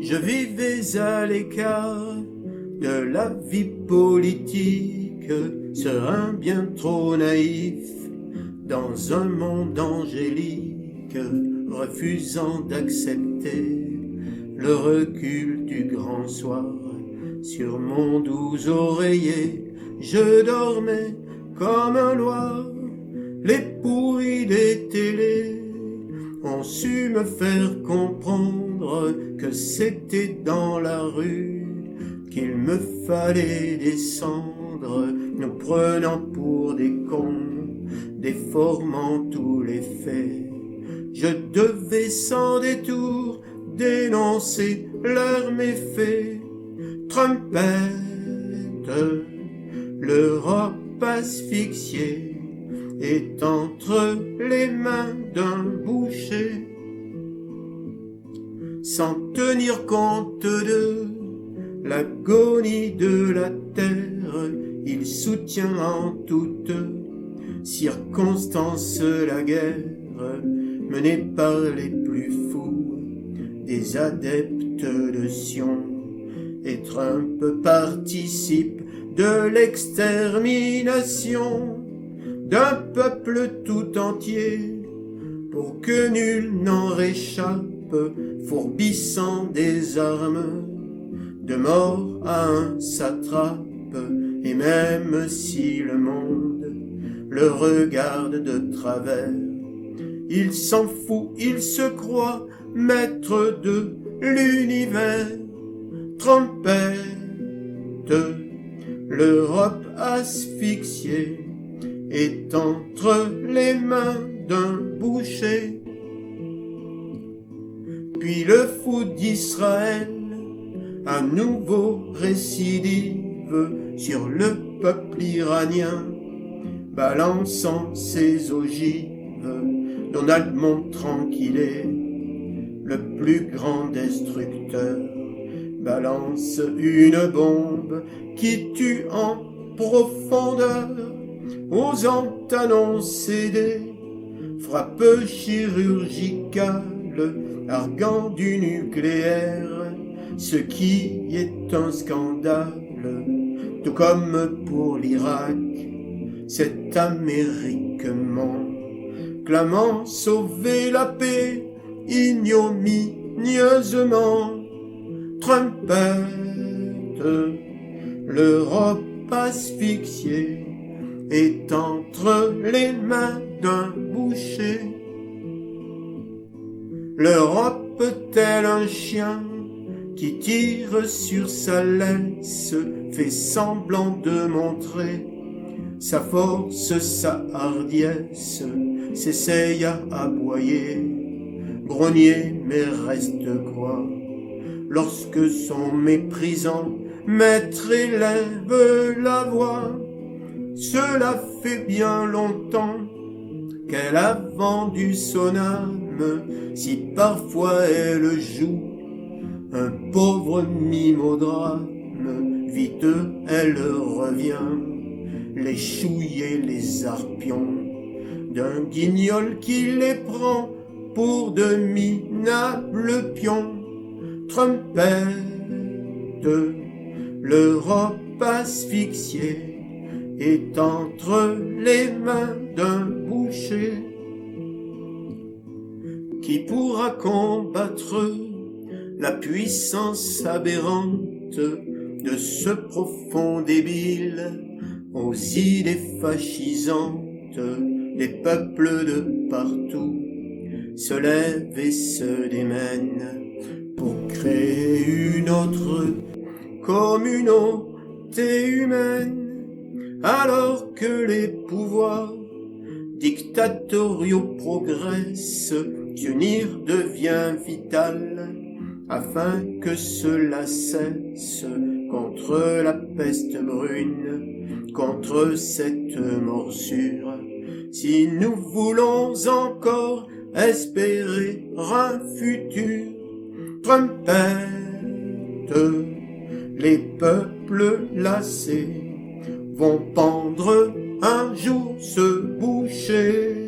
Je vivais à l'écart de la vie politique, serein bien trop naïf, dans un monde angélique, refusant d'accepter le recul du grand soir. Sur mon doux oreiller, je dormais comme un loir. Les pourris des télés ont su me faire comprendre que c'était dans la rue qu'il me fallait descendre, nous prenant pour des cons, déformant tous les faits. Je devais sans détour dénoncer leurs méfaits. Trompette, l'Europe asphyxiée est entre les mains d'un boucher. Sans tenir compte de l'agonie de la terre, il soutient en toute circonstance la guerre menée par les plus fous des adeptes de Sion. Et Trump participe de l'extermination d'un peuple tout entier pour que nul n'en réchappe, fourbissant des armes de mort à un satrape. Et même si le monde le regarde de travers, il s'en fout, il se croit maître de l'univers. Trompette, l'Europe asphyxiée est entre les mains d'un boucher. Puis le fou d'Israël, à nouveau récidive sur le peuple iranien, balançant ses ogives, Donald montrant qu'il est le plus grand destructeur, balance une bombe qui tue en profondeur, osant annoncer des frappes chirurgicales, arguant du nucléaire, ce qui est un scandale. Tout comme pour l'Irak, cet Amérique ment, clamant sauver la paix ignominieusement. Trompette, l'Europe asphyxiée est entre les mains d'un boucher. L'Europe tel un chien qui tire sur sa laisse, fait semblant de montrer sa force, sa hardiesse, s'essaye à aboyer, grogner mais reste quoi? Lorsque son méprisant maître élève la voix, cela fait bien longtemps qu'elle a vendu son âme, si parfois elle joue un pauvre mimodrame, vite elle revient, les chouiller les arpions d'un guignol qui les prend pour de minables pions. Trompette, l'Europe asphyxiée est entre les mains d'un boucher. Qui pourra combattre la puissance aberrante de ce profond débile aux idées fascisantes? Les peuples de partout se lèvent et se démènent pour créer une autre communauté humaine, alors que les pouvoirs dictatoriaux progressent, s'unir devient vital afin que cela cesse contre la peste brune, contre cette morsure. Si nous voulons encore espérer un futur, trompette, les peuples lassés vont pendre un jour ce boucher.